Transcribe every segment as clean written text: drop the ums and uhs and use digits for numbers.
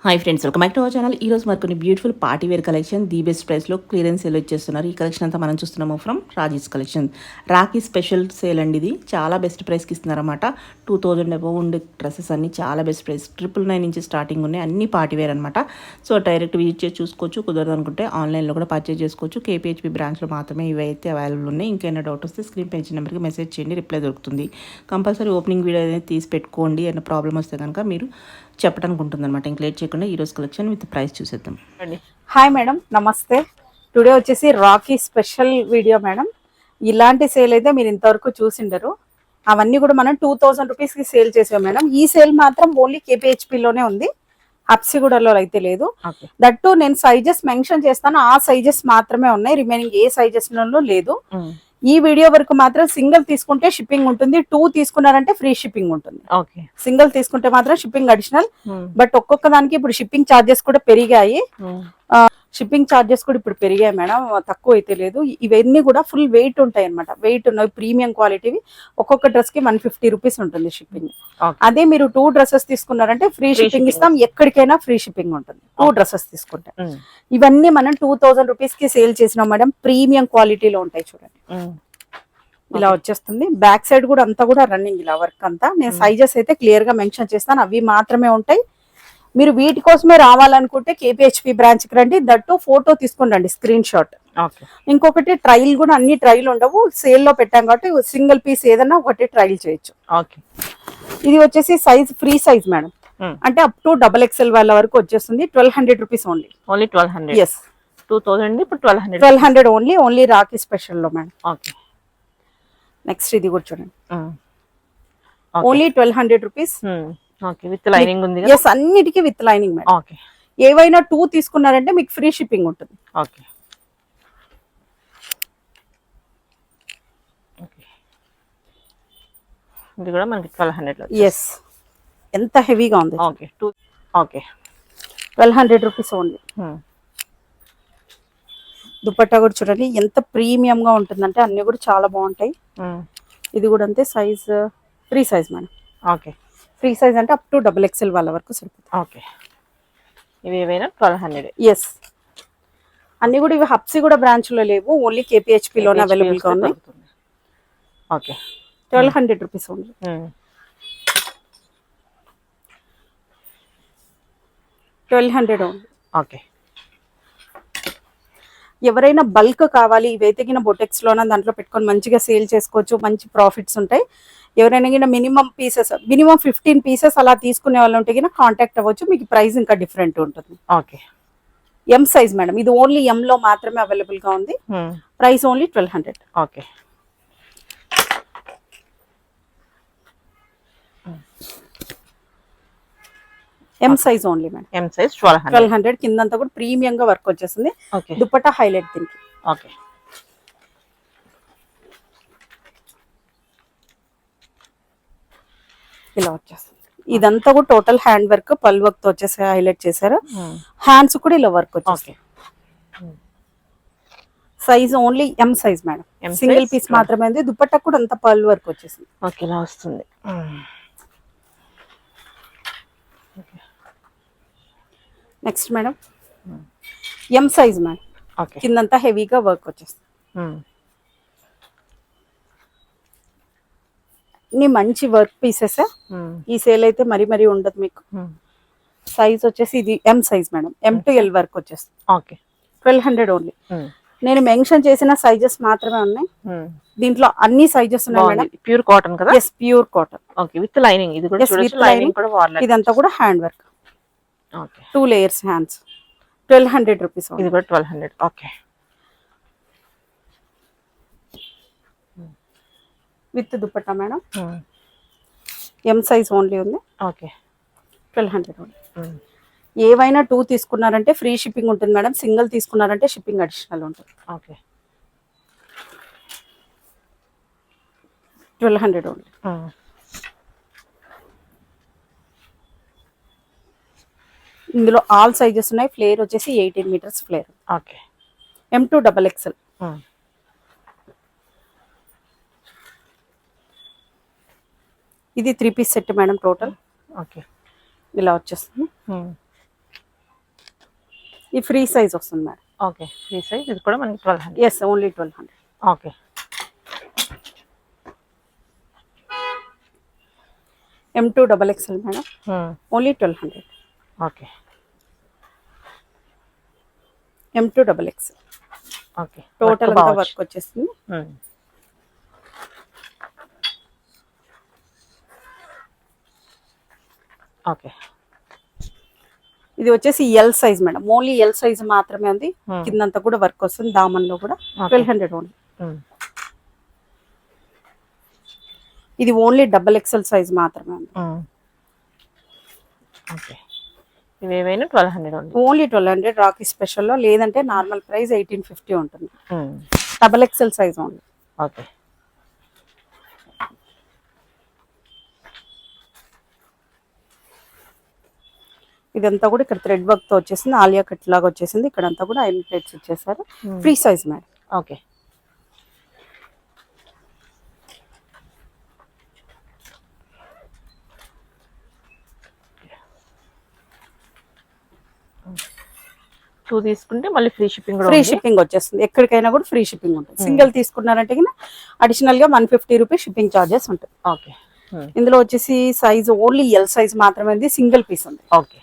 Hi friends, welcome back to our channel. ఈరోజు మరి కొన్ని beautiful party wear collection the best ప్రైస్లో clearance sale వచ్చేస్తున్నారు. ఈ కలెక్షన్ అంతా మనం చూస్తున్నాము from Raji's collection. Rakhi special sale అండి. ఇది చాలా బెస్ట్ ప్రైస్కి ఇస్తున్నారన్నమాట. 2000 అబౌవ్ ఉండే డ్రెస్సెస్ అన్ని చాలా బెస్ట్ ప్రైస్. 999 నుంచి స్టార్టింగ్ ఉన్నాయి. అన్ని పార్టీ వేర్ అనమాట. సో డైరెక్ట్ విజిట్ చేసి చూసుకోవచ్చు. కుదరదు అనుకుంటే ఆన్లైన్లో కూడా పర్చేజ్ చేసుకోవచ్చు. కేపీహెచ్పీ బ్రాంచ్లో మాత్రమే ఇవైతే అవైలబుల్ ఉన్నాయి. ఇంకైనా డౌట్ వస్తే స్క్రీన్ పై నెంబర్కి మెసేజ్ చేయండి, రిప్లై దొరుకుతుంది. కంపల్సరీ ఓపెనింగ్ వీడియో అనేది తీసి పెట్టుకోండి. ఏమైనా ప్రాబ్లమ్ వస్తే కనుక మీరు చెప్పడానికి ఉంటుంది అనమాట. ఇంక లేట్ చేయకుండా ఈరోజు కలెక్షన్ విత్ ప్రైస్ చూసేద్దాం. హాయ్ మేడం, నమస్తే. టుడే వచ్చేసి రాఖీ స్పెషల్ వీడియో మేడం. ఇలాంటి సేల్ అయితే మీరు ఇంతవరకు చూసిండరు. అవన్నీ కూడా మనం 2000 రూపీస్కి సేల్ చేసాం మేడం. ఈ సేల్ మాత్రం ఓన్లీ కేపీహెచ్పీలోనే ఉంది, హబ్సిగూడలో అయితే లేదు. దట్టు నేను సైజెస్ మెన్షన్ చేస్తాను, ఆ సైజెస్ మాత్రమే ఉన్నాయి, రిమైనింగ్ ఏ సైజెస్ లేదు. ఈ వీడియో వరకు మాత్రం సింగిల్ తీసుకుంటే షిప్పింగ్ ఉంటుంది, 2 తీసుకున్నారంటే ఫ్రీ షిప్పింగ్ ఉంటుంది. సింగిల్ తీసుకుంటే మాత్రం షిప్పింగ్ అడిషనల్. బట్ ఒక్కొక్క దానికి ఇప్పుడు షిప్పింగ్ ఛార్జెస్ కూడా పెరిగాయి. షిప్పింగ్ ఛార్జెస్ కూడా ఇప్పుడు పెరిగాయి మేడం, తక్కువ అయితే లేదు. ఇవన్నీ కూడా ఫుల్ వెయిట్ ఉంటాయి అనమాట. వెయిట్ ఉన్నవి ప్రీమియం క్వాలిటీవి. ఒక్కొక్క డ్రెస్ కి 150 రూపీస్ ఉంటుంది షిప్పింగ్. అదే మీరు 2 డ్రెస్సెస్ తీసుకున్నారంటే ఫ్రీ షిప్పింగ్ ఇస్తాం, ఎక్కడికైనా ఫ్రీ షిప్పింగ్ ఉంటుంది 2 డ్రెస్సెస్ తీసుకుంటే. ఇవన్నీ మనం 2000 రూపీస్ కి సేల్ చేసినాం మేడం. ప్రీమియం క్వాలిటీలో ఉంటాయి చూడండి. ఇలా వచ్చేస్తుంది. బ్యాక్ సైడ్ కూడా అంతా కూడా రన్నింగ్ ఇలా వర్క్ అంతా. నేను సైజెస్ అయితే క్లియర్ గా మెన్షన్ చేస్తాను, అవి మాత్రమే ఉంటాయి. మీరు వీటి కోసమే రావాలనుకుంటే కేపీహెచ్పీ బ్రాంచ్ కి రండి. దట్టు ఫోటో తీసుకుని రండి, స్క్రీన్ షాట్. ఇంకొకటి ట్రయల్ కూడా, అన్ని ట్రయల్ ఉండవు, సేల్ లో పెట్టాం కాబట్టి సింగిల్ పీస్ ఏదైనా ఒకటి ట్రయల్ చేయొచ్చు. ఇది వచ్చేసి సైజ్ ఫ్రీ సైజ్ మేడం, అంటే అప్ టు XXL వాళ్ళ వరకు వచ్చేస్తుంది. 1200 రూపీస్ ఓన్లీ. 1200. ఎస్, 2000 ఇప్పుడు 1200 ఓన్లీ రాఖీ స్పెషల్ లో మేడం. నెక్స్ట్ ఇది కూడా చూడండి, ఓన్లీ 1200 రూపీస్. విత్ లైనింగ్ ఉంది. ఎస్, అన్నిటికీ విత్ లైనింగ్ మేడం. ఏవైనా 2 తీసుకున్నారంటే మీకు ఫ్రీ షిప్పింగ్ ఉంటుంది. ఇది కూడా మనకి 1200. ఎస్, ఎంత హెవీగా ఉంది. 1200 రూపీస్ ఓన్లీ. దుపట్టా కూడా చూడండి ఎంత ప్రీమియం గా ఉంటుందంటే, అన్ని కూడా చాలా బాగుంటాయి. ఇది కూడా అంతే, size free size madam. Free size అంటే అప్ టు XXL వాళ్ళ వరకు సరిపోతుంది. ఇవి ఏవైనా 1200. ఎస్, అన్ని కూడా ఇవి హబ్సిగూడ బ్రాంచ్ లో లేవు, ఓన్లీ కేపీహెచ్పీ లోనే అవైలబుల్ గా ఉన్నాయి. 1200 రూపీస్ ఓన్లీ. 1200 ఓన్లీ. ఎవరైనా బల్క్ కావాలి, ఇవైతే బొటెక్స్ లోన దాంట్లో పెట్టుకొని మంచిగా సేల్ చేసుకోవచ్చు, మంచి ప్రాఫిట్స్ ఉంటాయి. ఎవరైనా మినిమం 15 పీసెస్ అలా తీసుకునే వాళ్ళు ఉంటే కాంటాక్ట్ అవ్వచ్చు. మీకు ప్రైస్ ఇంకా డిఫరెంట్ ఉంటుంది. ఎం సైజ్ మేడం, ఇది ఓన్లీ ఎం లో మాత్రమే అవైలబుల్ గా ఉంది. Price only 1200. ఎం size only madam. M size 1200. కిందంతా కూడా ప్రీమియం గా వర్క్ వచ్చేస్తుంది. దుపట్టా హైలైట్ దీనికి. ఇలా వచ్చేస్తుంది. ఇదంతా కూడా టోటల్ హ్యాండ్ వర్క్, పల్ వర్క్ తో వచ్చేసి హైలైట్ చేశారు. హ్యాండ్స్ కూడా ఇలా వర్క్ వచ్చేసి. Size only M size madam, single piece మాత్రమే ఉంది. దుపట్టా కూడా అంత పల్ వర్క్ వచ్చేసింది. ఇలా వస్తుంది. Next madam, M size madam. కిందంతా హెవీగా వర్క్ వచ్చేస్తుంది. మంచి వర్క్ పీసెస్. ఈ సేల్ అయితే మరీ ఉండదు మీకు. సైజ్ వచ్చేసి ఇది ఎం size madam, M to L work వచ్చేస్తుంది. 1200 ఓన్లీ. నేను మెన్షన్ చేసిన సైజెస్ మాత్రమే ఉన్నాయి. దీంట్లో అన్ని సైజెస్ ఉన్నాయి మేడం. ప్యూర్ కాటన్ కదా? Yes, pure cotton. With lining. ఇది కూడా విత్ లైనింగ్ కూడా వాడలేదు. ఇదంతా కూడా hand work. 2 layers hands. 1200 rupees. ఇది కూడా 1200. With dupatta madam. M size only ఉంది. 1200 ఓన్లీ. ఏవైనా 2 తీసుకున్నారంటే ఫ్రీ షిప్పింగ్ ఉంటుంది మేడం. సింగిల్ తీసుకున్నారంటే షిప్పింగ్ అడిషనల్ ఉంటుంది. 1200 ఓన్లీ. ఇందులో ఆల్ సైజెస్ ఉన్నాయి. ఫ్లేర్ వచ్చేసి 18 meters flare. M to XXL. ఇది 3 పీస్ సెట్ మేడం టోటల్. ఇలా వచ్చేస్తుంది. ఈ ఫ్రీ సైజ్ వస్తుంది మేడం. Okay, free size. ఇది కూడా మనకి 1200. Yes, only 1200. Okay. M2XXL madam, only 1200. Okay. M2XXL. Okay, total అంతా వర్క్ వచ్చేస్తుంది. ఓకే. ఇది వచ్చేసి L size madam, only L size మాత్రమే ఉంది. కిందంతా కూడా వర్క్ వస్తుంది, దామన్లో కూడా 1200 ఓన్లీ. ఇది ఓన్లీ XXL సైజ్ మాత్రమే ఉంది. ఓకే, ఇవేవైనా 1200 ఉంది. ఓన్లీ 1200 రాకీ స్పెషల్లో, లేదంటే నార్మల్ ప్రైస్ 1850 ఉంటుంది. XXL size only. ఓకే. ఇదంతా కూడా ఇక్కడ థ్రెడ్ వర్క్ తో వచ్చేసింది, ఆలియా కట్ లాగా వచ్చేసింది. ఇక్కడ అంతా కూడా ఐరన్ ప్లేట్స్ ఇచ్చేసారు. Free size madam. Okay. Two తీసుకుంటే మళ్ళీ ఫ్రీ షిప్పింగ్ కూడా ఫ్రీ షిప్పింగ్ వచ్చేస్తుంది. ఎక్కడికైనా కూడా ఫ్రీ షిప్పింగ్ ఉంటుంది. సింగిల్ తీసుకున్నారంటే అడిషనల్ గా 150 రూపీస్ షిప్పింగ్ చార్జెస్ ఉంటుంది. ఓకే. ఇందులో వచ్చేసి సైజ్ ఓన్లీ ఎల్ సైజ్ మాత్రమే ఉంది, సింగిల్ పీస్ ఉంది. ఓకే.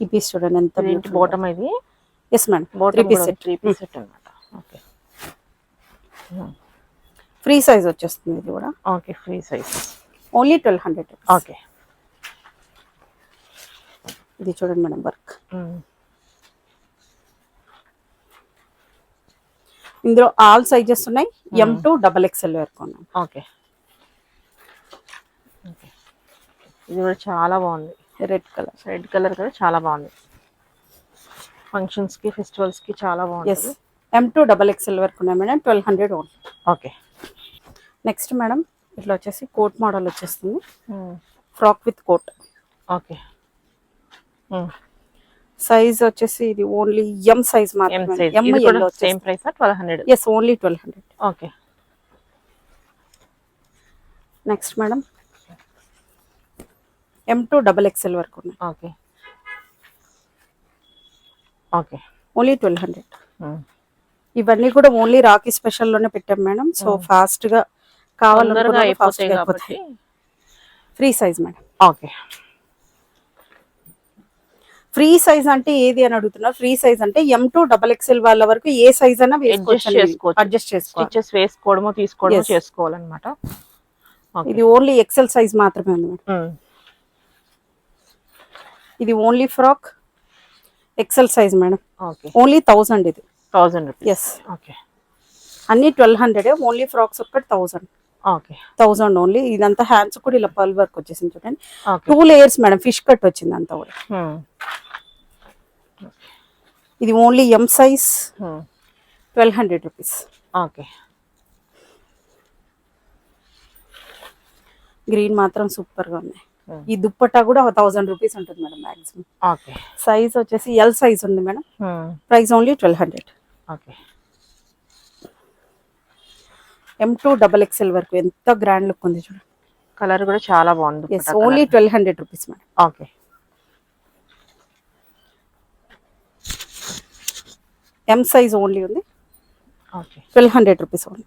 ఈ పీస్ చూడండి ఎంత బాటమ్ ఇది. ఎస్ మేడం, 3 పీస్ సెట్ అన్నమాట. ఓకే. ఫ్రీ సైజ్ వచ్చేస్తుంది ఇది కూడా. Okay, free size only 1200. Okay. ఇది చూడండి మేడం వర్క్. ఇందులో ఆల్ సైజెస్ ఉన్నాయి. M2XXL వరకు ఉన్నాయి. ఓకే. ఇది కూడా చాలా బాగుంది. రెడ్ కలర్ కూడా చాలా బాగుంది. ఫంక్షన్స్ కి, ఫెస్టివల్స్ కి చాలా బాగుంది. ఎస్, M2XXL వరకు ఉన్నాయి madam, 1200 only. Okay. Next madam ఇట్లా వచ్చేసి కోట్ మోడల్ వచ్చేస్తుంది, frock with coat. Okay. Size వచ్చేసి ఇది ఓన్లీ ఎం సైజ్ మాత్రమే. Same price 1200. Yes, only 1200. Okay. Next madam M2XXL వరకు ఉన్నాయి. ఓకే. Okay, only 1200. ఇవన్నీ కూడా ఓన్లీ రాఖీ స్పెషల్ లోనే పెట్టాం మేడం. సో ఫాస్ట్ గా కావాలనుకున్నా ఫాస్ట్ గా అయిపోతాయి. Free size madam. Okay. Free size అంటే ఏది అని అడుగుతున్నారు. ఫ్రీ సైజ్ అంటే M2XXL వాళ్ళ వరకు ఏ సైజ్ అయినా వేసుకోవచ్చు, అడ్జస్ట్ చేసుకోవచ్చు. స్టిచెస్ వేసుకోవడమో తీసుకోవడమో చేసుకోవాలన్నమాట. ఇది ఓన్లీ XL సైజ్ మాత్రమే ఉంది మేడం. ఇది only frock XL size madam. Okay. Only 1000. ఇది 1000 రూపీస్. ఎస్. ఓకే. అన్ని 1200. ఓన్లీ ఫ్రాక్స్ ఒక్కటి 1000. ఓకే. 1000 ఓన్లీ. ఇదంతా హ్యాండ్స్ కూడా ఇలా పల్ వర్క్ వచ్చేసింది చూడండి. 2 లేయర్స్ మేడం, ఫిష్ కట్ వచ్చింది అంతా కూడా. ఇది only M size, 1200 rupees. Okay. Green మాత్రం సూపర్ గా ఉన్నాయి. ఈ దుప్పట్టా కూడా 1000 రూపీస్ ఉంటుంది మేడం మాక్సిమం. ఓకే. సైజ్ వచ్చేసి ఎల్ సైజ్ ఉంది madam, price only 1200. Okay. M2XXL వరకు ఎంత గ్రాండ్ లుక్ ఉంది చూడండి. కలర్ కూడా చాలా బాగుంది. Yes, only 1200 rupees madam. Okay. M size only ఉంది. ఓకే. 1200 rupees only.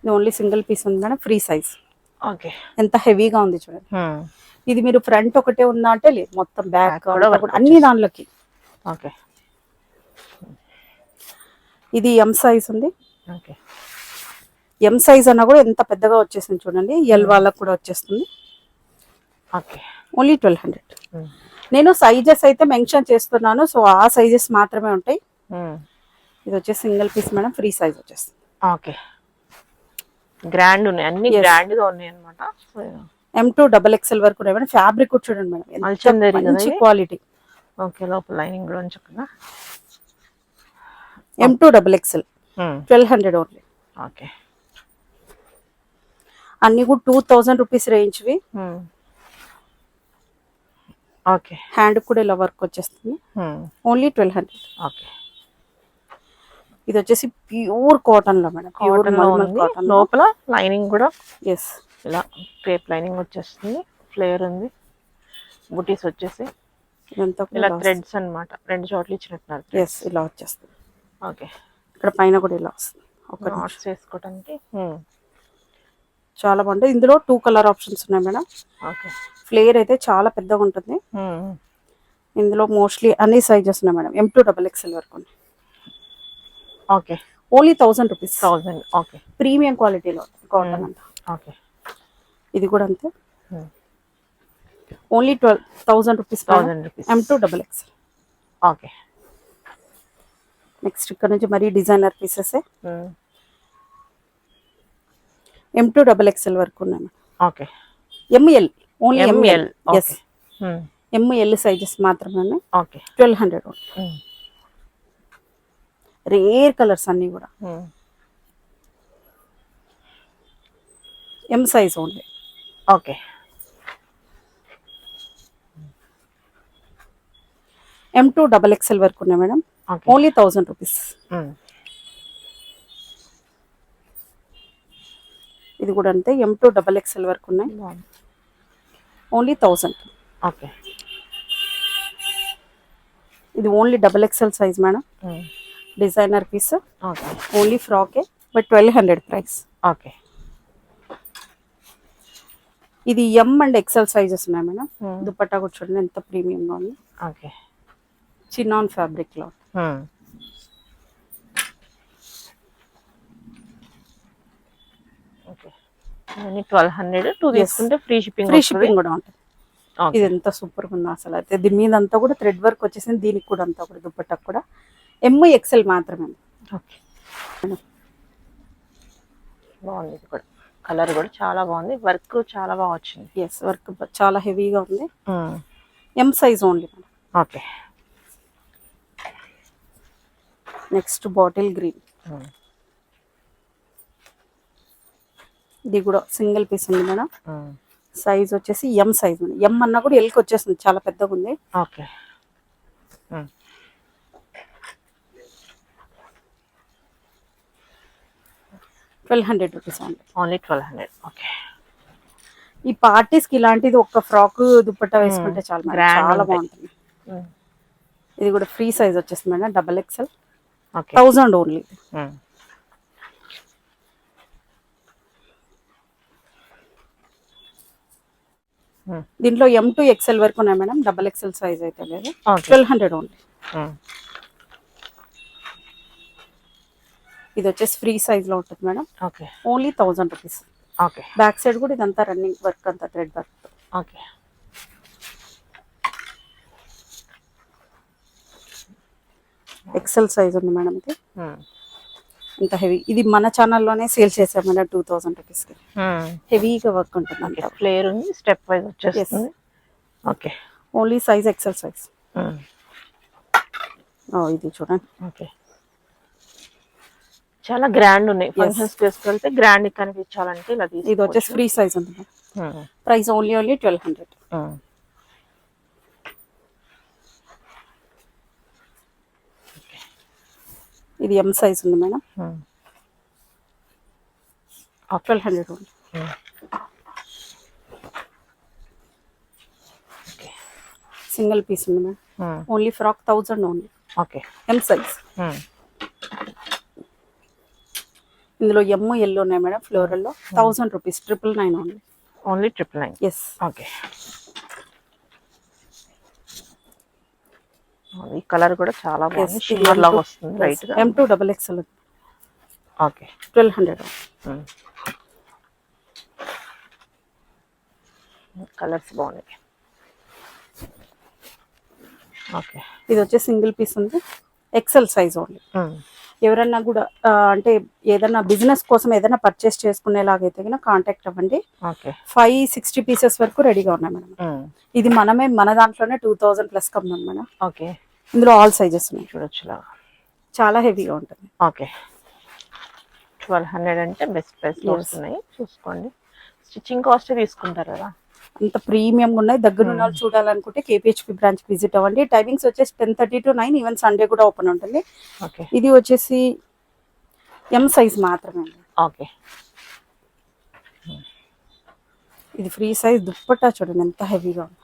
ఇది ఓన్లీ సింగిల్ పీస్ ఉంది మేడం, ఫ్రీ సైజ్. ఓకే. ఎంత హెవీగా ఉంది చూడండి. ఇది మీరు ఫ్రంట్ ఒకటే ఉందా అంటే లేదు, మొత్తం బ్యాక్ అన్ని దానిలోకి. ఓకే. ఇది ఎం సైజ్ ఉంది. ఓకే. ఎం సైజ్ అన్నా కూడా ఎంత పెద్దగా వచ్చేసింది చూడండి. ఎల్ వాళ్ళకి కూడా వచ్చేస్తుంది. ఓకే. ఓన్లీ 1200. నేను సైజెస్ అయితే మెన్షన్ చేస్తున్నాను, సో ఆ సైజెస్ మాత్రమే ఉంటాయి. ఇది వచ్చేసి single piece madam, free size వచ్చేస్తుంది. ఓకే. గ్రాండ్ ఉన్నాయి, అన్ని గ్రాండ్ గా ఉన్నాయి అన్నమాట. M2XXL వరకు ఉన్నాయి మేడం. ఫ్యాబ్రిక్ కూడా చూడండి మేడం, మంచి క్వాలిటీ. ఓకే. లోపల లైనింగ్ కూడా ఉంచకుండా. M2XXL 1200 only. ఓకే. అన్ని కూడా 2000 రూపీస్ రేంజ్వి. ఓకే. హ్యాండ్ కూడా ఇలా వర్క్ వచ్చేస్తుంది. ఓన్లీ 1200. ఓకే. ఇది వచ్చేసి ప్యూర్ కాటన్ లో మేడం, ప్యూర్ నార్మల్ కాటన్. లోపల లైనింగ్ కూడా. ఎస్. ఇలా క్రేప్ లైనింగ్ వచ్చేస్తుంది, ఫ్లేయర్ ఉంది, బుటీస్ వచ్చేసి ఇదంతా ఇలా థ్రెడ్స్ అన్నమాట, రెండు చోట్ల ఇచ్చినట్టున్నారు. ఎస్ ఇలా వచ్చేస్తుంది. ఓకే, ఇక్కడ పైన కూడా ఇలా వస్తుంది. ఒక నాట్స్ వేసుకోవడానికి. చాలా బాగుంటుంది. ఇందులో 2 కలర్ ఆప్షన్స్ ఉన్నాయి మేడం. ఓకే, ఫ్లేయర్ అయితే చాలా పెద్దగా ఉంటుంది. ఇందులో మోస్ట్లీ అన్ని సైజెస్ ఉన్నాయి మేడం. M2 XXL వరకు ఉన్నాయి. Okay, only 1000 rupees. 1000. Okay, premium క్వాలిటీలో కాటన్ అంతా. ఓకే, ఇది కూడా అంతే. Only 1000 rupees. 1000 rupees. M2 XXL. Okay, next ఇక్కడ నుంచి మరీ డిజైనర్ పీసెస్ M2 XXL వరకు ఉన్నాయి madam. Okay, ML only ML. Yes, okay, ML sizes మాత్రమే. ఓకే, 1200. రేర్ కలర్స్ అన్ని కూడా. M size only. Okay, M2 XXL వరకు ఉన్నాయి మేడం. Okay, only 1000 rupees. ఇది కూడా అంతే. M2 XXL వరకు ఉన్నాయి. ఓన్లీ 1000. ఓకే, ఇది only XXL size madam. Designer piece. Okay, only ఫ్రాకే, బట్ 1200 ప్రైస్. ఓకే, ఇది M అండ్ XL సైజెస్ ఉన్నాయి మేడం. దుపట్టా కూడా చూడండి ఎంత ప్రీమియంగా ఉంది. ఓకే, చిన్నాన్ ఫ్యాబ్రిక్ లో. ఓకే, 1200. 2 తీసుకుంటే ఫ్రీ షిప్పింగ్. ఫ్రీ షిప్పింగ్ కూడా ఉంటుంది. ఇది ఎంత సూపర్ గా ఉందో అసలు. అయితే దీని మీద అంతా కూడా థ్రెడ్ వర్క్ వచ్చేసింది. దీనికి కూడా అంతా కూడా దుపట్టా కూడా M XL మాత్రమే. ఓకే, బాగుంది. ఇది కూడా కలర్ కూడా చాలా బాగుంది, వర్క్ చాలా బాగా వచ్చింది. ఎస్, వర్క్ చాలా హెవీగా ఉంది. M size only. Okay, next bottle green. ఇది కూడా సింగిల్ పీస్ ఉంది మేడం. సైజ్ వచ్చేసి M సైజ్ ఉంది. M అన్నా కూడా L కి వచ్చేస్తుంది, చాలా పెద్దగా ఉంది. Okay, 1200 rupees only 1200. ఓకే, ఈ పార్టీస్ కి ఇలాంటిది ఒక ఫ్రాక్ దుపట్టా వేసుకుంటే చాలా చాలా బాగుంటుంది. ఇది కూడా ఫ్రీ సైజ్ వచ్చేస్తుంది మేడం. XXL. Okay, 1000 only. దీంట్లో M2 XL వరకు ఉన్నాయి మేడం. XXL సైజ్ అయితే లేదు. 1200 ఓన్లీ. ఇది వచ్చేసి ఫ్రీ సైజ్ లో ఉంటుంది madam. Okay, only 1000 rupees. Okay, back side కూడా ఇదంతా రన్నింగ్ వర్క్, అంతా thread work. Okay, XL size ఉంది మేడం. ఇది ఇంత హెవీ. ఇది మన ఛానల్లోనే సేల్ చేసాం మేడం 2000 రూపీస్ కి. హెవీగా వర్క్ ఉంటుంది అంతా. ఫ్లేయర్ ఉంది, స్టెప్ వైజ్ వచ్చేస్తుంది. Okay, only size XL size. ఇది చూడండి. ఓకే, చాలా గ్రాండ్ ఉన్నాయి. ఫంక్షన్స్ తీసుకెళ్తే గ్రాండ్ కనిపించాలంటే ఇలా ఇది వచ్చేసి ఫ్రీ సైజ్ ఉంది మేడం. Price only 1200. ఇది M సైజ్ ఉంది మేడం. 1200 ఓన్లీ. సింగిల్ పీస్ ఉంది madam. Only frock 1000 only. Okay, M size. ఇందులో M L ఉన్నాయి మేడం. ఫ్లోరల్ లో 1000 rupees. 999 only. Only 999. Yes. Okay, ఈ కలర్ కూడా చాలా బాగుంది. షిమ్మర్ లాగా వస్తుంది రైట్ గా. M2 XXL. ఓకే, 1200. కలర్స్ బాగున్నాయి. ఓకే, ఇది వచ్చే సింగిల్ పీస్ ఉంది. XL size only. ఎవరన్నా కూడా అంటే ఏదైనా బిజినెస్ కోసం ఏదైనా పర్చేస్ చేసుకునేలాగైతే కనుక కాంటాక్ట్ అవ్వండి. ఓకే, 560 పీసెస్ వరకు రెడీగా ఉన్నాయి మేడం. ఇది మనమే మన దాంట్లోనే 2000 ప్లస్ కమ్మాం మేడం. ఓకే, ఇందులో ఆల్ సైజెస్ ఉన్నాయి. చూడొచ్చు. చాలా హెవీగా ఉంటుంది. ఓకే, 1200 అంటే బెస్ట్ ప్రైస్ లో వస్తున్నాయి. చూసుకోండి. స్టిచ్చింగ్ కాస్ట్ తీసుకుంటారు కదా, అంత ప్రీమియంగా ఉన్నాయి. దగ్గర ఉన్న వాళ్ళు చూడాలనుకుంటే KPHP బ్రాంచ్ విజిట్ అవ్వండి. టైమింగ్స్ వచ్చేసి 10:30 to 9. ఈవెన్ సండే కూడా ఓపెన్ ఉంటుంది. ఓకే, ఇది వచ్చేసి M సైజ్ మాత్రమే. ఓకే, ఇది ఫ్రీ సైజ్ దుప్పట్టా చూడండి ఎంత హెవీగా ఉంది.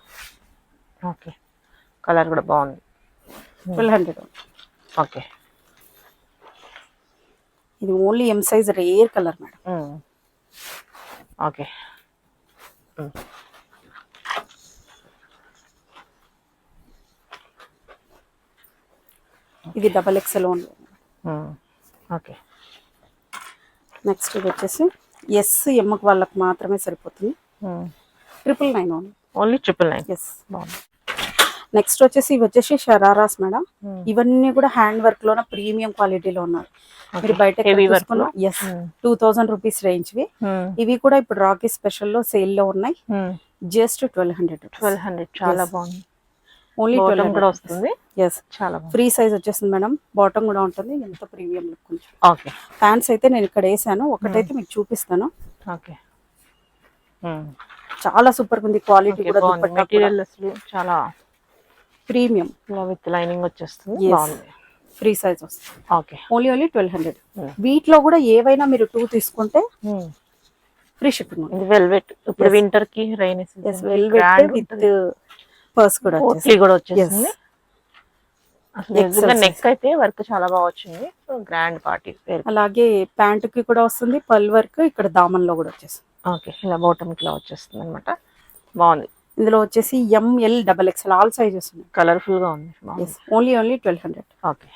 ఓకే, కలర్ కూడా బాగుంది. 1200. ఓకే. ఇది only M size rare colour madam. Okay. ఇది double XL only. Okay. Next ఇది వచ్చేసి ఎస్ ఎమ్మకి వాళ్ళకి మాత్రమే సరిపోతుంది. 999 ఓన్లీ. ఓన్లీ 999. ఎస్. బాగుంది. నెక్స్ట్ వచ్చేసి ఇవి వచ్చేసి షరారాస్ మేడం. ఇవన్నీ కూడా హ్యాండ్ వర్క్ లోన ప్రీమియం క్వాలిటీలో ఉన్నాయి. మీరు బయట ఎస్ 2000 రూపీస్ రేంజ్ వి. ఇవి కూడా ఇప్పుడు రాకీ స్పెషల్ లో సేల్ లో ఉన్నాయి. జస్ట్ 1200. చాలా బాగుంది. ఓన్లీ 1200 కూడా వస్తుంది. ఎస్, చాలా ఫ్రీ సైజ్ వచ్చేస్తుంది మేడం. బాటమ్ కూడా ఉంటుంది. ఎంత ప్రీమియం లుక్ కొంచెం. ఓకే. ప్యాంట్స్ అయితే నేను ఇక్కడ వేసాను, ఒకటైతే మీకు చూపిస్తాను. ఓకే. చాలా సూపర్ ఉంది క్వాలిటీ కూడా. మెటీరియల్ అసలు చాలా ప్రీమియం విత్ లైనింగ్ వచ్చేస్తుంది. బాగుంది. ఫ్రీ సైజ్ వస్తుంది. ఓకే. ఓన్లీ 1200. వీటిలో కూడా ఏవైనా మీరు 2 తీసుకుంటే ఫ్రీ షిప్పింగ్. ఇది వెల్వెట్. ఇప్పుడు వింటర్ కి రైన్ వెల్వెట్ విత్ పర్స్ కూడా వచ్చేసింది. నెక్ అయితే వర్క్ చాలా బాగా వచ్చింది. Grand party. అలాగే ప్యాంట్ కి కూడా వస్తుంది పల్ వర్క్. ఇక్కడ దామన్ లో కూడా వచ్చేస్తుంది. ఓకే, ఇలా బాటమ్ కి ఇలా వచ్చేస్తుంది అనమాట. బాగుంది. ఇందులో వచ్చేసి ML XXL ఆల్ సైజెస్ ఉన్నాయి. కలర్ఫుల్ గా ఉంది. ఓన్లీ 1200. ఓకే.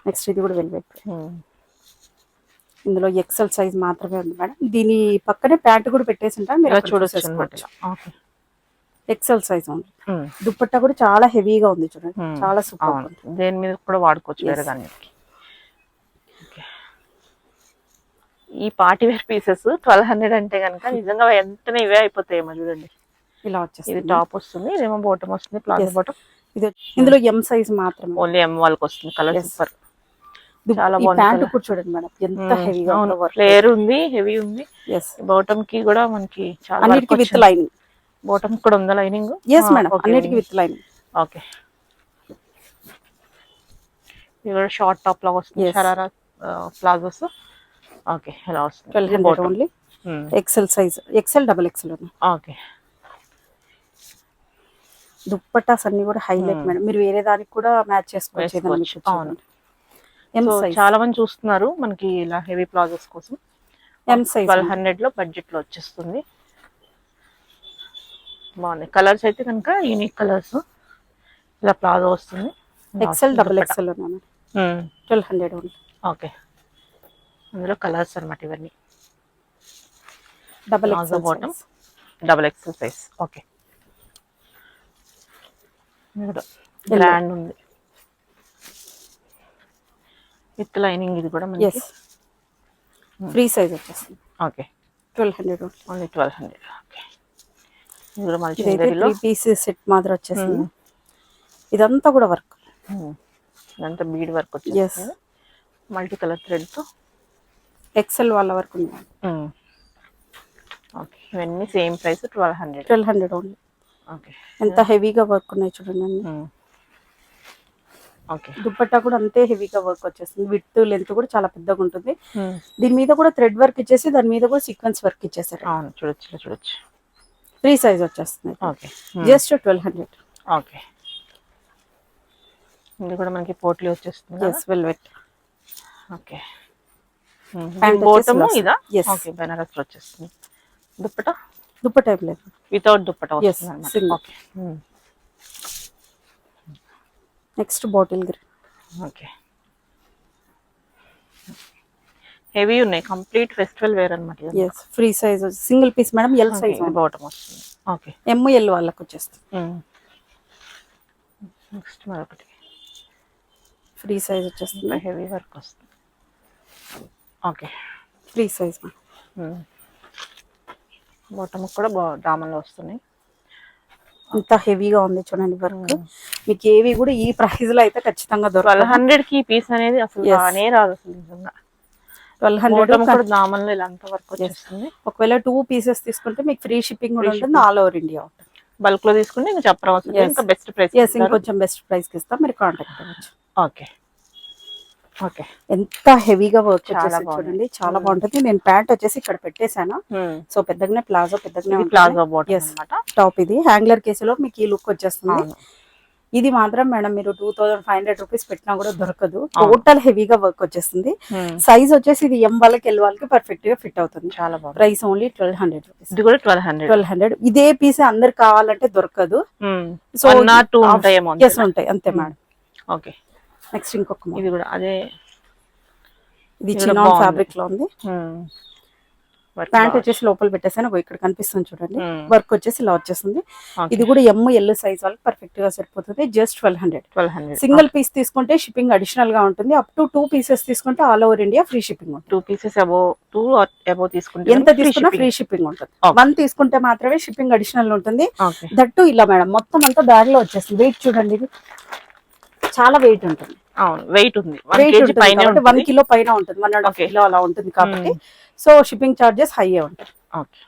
నెక్స్ట్ ఇది కూడా వెల్వెట్. ఇందులో ఎక్సెల్ సైజ్ మాత్రమే ఉంది మేడం. దీని పక్కనే ప్యాంట్ కూడా పెట్టేసి ఉంటాను, మీరు చూడొచ్చు. ఎక్సెల్ సైజ్ ఉంది. దుప్పట్టా కూడా చాలా హెవీగా ఉంది చూడండి. చాలా సూపర్. దేని మీద కూడా వాడుకోవచ్చు వేరే దాని మీద. ఈ పార్టీ వేర్ పీసెస్ 1200 అంటే కనుక నిజంగా ఎంతనే ఇవే అయిపోతాయేమో చూడండి. ఇలా వచ్చేసి ఇది టాప్ వస్తుంది, ఇదేమో బాటమ్ వస్తుంది, ప్లాజో బాటమ్. ఇది ఇందులో ఎం సైజ్ మాత్రమే. ఓన్లీ ఎం వాళ్ళకి వస్తుంది. Colour super. చాలా బాగుంది. ప్యాంట్ కూడా చూడండి మేడం ఎంత హెవీగా ఉందో. ఫ్లేర్ ఉంది, హెవీ ఉంది. బాటమ్ కి కూడా మనకి చాలా అన్నిటికీ విత్ లైనింగ్. బాటమ్ కూడా ఉందా లైనింగ్? yes మేడం, అన్నిటికీ విత్ లైనింగ్. ఓకే. ఇది కూడా షార్ట్ టాప్ లాగా వస్తుంది. షరారా ప్లాజోస్. ఓకే, ఇలా వస్తుంది. 1200 only. XL size, XL XXL ఉన్నాయి. ఓకే. దుప్పటాస్ అన్ని కూడా హైలైట్ మేడం. మీరు వేరే దానికి కూడా మ్యాచ్ చేసుకోవచ్చు. అవును. చాలా మంది చూస్తున్నారు మనకి ఇలా హెవీ ప్లాజోస్ కోసం. ఎం సైజ్ 1200 లో బడ్జెట్ లో వచ్చేస్తుంది. బాగున్నాయి కలర్స్ అయితే కనుక యూనిక్ కలర్స్. ఇలా ప్లాజో వస్తుంది. XL XXL ఉన్నాయి. 1200 ఓన్లీ. ఓకే. అందులో కలర్స్ అన్నమాట ఇవన్నీ. XXL bottom, double XL size. Okay. Grand ఉంది విత్ లైనింగ్. ఇది కూడా మనకి ఫ్రీ సైజ్ వచ్చేస్తుంది. ఓకే. 1200 ఓన్లీ 1200. ఓకే. ఇందులో మల్టీ 3 పీస్ సెట్ మాదిరి వచ్చేసింది. ఇదంతా కూడా వర్క్. ఇదంతా బీడ్ వర్క్ వచ్చేసింది. మల్టీ కలర్ థ్రెడ్ తో XL వాళ్ళ వరకు ఉంది. ఓకే. ఇవన్నీ సేమ్ ప్రైస్ 1200. 1200 ఓన్లీ. ఓకే. ఎంత హెవీగా వర్క్ ఉన్నాయి చూడండి అన్ని. ఓకే. దుప్పట్టా కూడా అంతే హెవీగా వర్క్ వచ్చేస్తుంది. విత్ లెంత్ కూడా చాలా పెద్దగా ఉంటుంది. దీని మీద కూడా థ్రెడ్ వర్క్ ఇచ్చేసి దాని మీద కూడా సీక్వెన్స్ వర్క్ ఇచ్చేసారు. అవును, చూడొచ్చు. ఫ్రీ సైజ్ వచ్చేస్తుంది. ఓకే. జస్ట్ 1200. ఓకే. ఇది కూడా మనకి పోట్లీ వచ్చేస్తుంది. yes velvet. ఓకే. బాటమ్ ఇదా? ఓకే. బెనారస్ వచ్చేస్తుంది. దుప్పట్టా లేదు, వితౌట్ దుప్పట్టా వస్తుంది. Okay. Next bottle green. Okay. Heavy ఉన్నాయి. కంప్లీట్ ఫెస్టివల్ వేర్ అన్నమాట. yes free size single piece madam. L size bottom వస్తుంది. ఓకే. ML వాళ్ళకి వచ్చేస్తుంది. నెక్స్ట్ మరొకటి ఫ్రీ సైజ్ వచ్చేస్తుంది. హెవీ వర్క్ వస్తుంది. ఓకే. ఫ్రీ సైజ్ బాటమ్ కూడా డామన్లో వస్తున్నాయి. ఇంత హెవీగా ఉంది చూడండి వర్క్. మీకు ఏవి కూడా ఈ ప్రైస్ లో అయితే ఖచ్చితంగా దొరకదు. 1200 కి పీస్ అనేది అసలు రానే రాదు అసలు నిజంగా. 1200 కూడా దామన్లో ఇలా అంత వర్క్ వచ్చేస్తుంది. ఒకవేళ 2 పీసెస్ తీసుకుంటే మీకు ఫ్రీ షిప్పింగ్ కూడా ఉంటుంది. ఆల్ ఓవర్ ఇండియా ఉంటుంది. బల్క్ లో తీసుకుంటే ఇంకా చెప్పడం ఇంకా బెస్ట్ ప్రైస్. ఇంకొంచెం బెస్ట్ ప్రైస్ కి ఇస్తాం, మీరు కాంటాక్ట్ అవ్వచ్చు. ఓకే. ఓకే. ఎంత హెవీగా వర్క్ చాలా వచ్చేసి బాగుంది. చూడండి, చాలా బాగుంటుంది. నేను ప్యాంట్ వచ్చేసి ఇక్కడ పెట్టేశాను. సో పెద్దగానే ప్లాజో పెద్దగానే ప్లాజో బాటమ్ ఎస్ అన్నమాట. టాప్ ఇది హ్యాంగ్లర్ కేసులో మీకు ఈ లుక్ వచ్చేస్తుంది. అవును. ఇది మాత్రం మేడం మీరు 2500 రూపీస్ పెట్టినా కూడా దొరకదు. టోటల్ హెవీగా వర్క్ వచ్చేస్తుంది. సైజ్ వచ్చేసి ఇది ఎం వాళ్ళకి ఎల్ వాళ్ళకి పర్ఫెక్ట్ గా ఫిట్ అవుతుంది. చాలా బాగుంది. Price only 1200 rupees. ఇది కూడా 1200. 1200. ఇదే పీస్ అందరు కావాలంటే దొరకదు. సో 1 or 2 ఉంటాయేమో. ఎస్ ఉంటాయి అంతే మేడం. ఓకే. నెక్స్ట్ ఇంకొక model. ఇది కూడా అదే. ఇది చినాన్ ఫ్యాబ్రిక్ లో ఉంది. వర్క్ ప్యాంట్ వచ్చేసి లోపల పెట్టేసాను. ఇక్కడ కనిపిస్తుంది చూడండి. వర్క్ వచ్చేసి ఇలా వచ్చేస్తుంది. Okay. ఇది కూడా ఎమ్ ఎల్ సైజ్ వాళ్ళకి పర్ఫెక్ట్ గా సరిపోతుంది. జస్ట్ 1200. 1200. సింగిల్ పీస్ తీసుకుంటే షిప్పింగ్ అడిషనల్ గా ఉంటుంది. అప్ టు 2 పీసెస్ తీసుకుంటే all over India free shipping ఉంటుంది. 2 pieces above తీసుకుంటే ఎంత తీసుకున్నా ఫ్రీ షిప్పింగ్ ఉంటుంది. 1 తీసుకుంటే మాత్రమే షిప్పింగ్ అడిషనల్ ఉంటుంది. ఓకే. దట్టు ఇలా మేడం మొత్తం అంతా బ్యాగ్ లో వచ్చేస్తుంది. వెయిట్ చూడండి, ఇది చాలా వెయిట్ ఉంటుంది. అవును, వెయిట్ ఉంది. 1 వెయిట్ kg ఉంటుంది పైన కాబట్టి 1 కిలో పైన ఉంటుంది. 1.5 కిలో అలా ఉంటుంది కాబట్టి సో షిప్పింగ్ చార్జెస్ హై ఉంటాయి. ఓకే.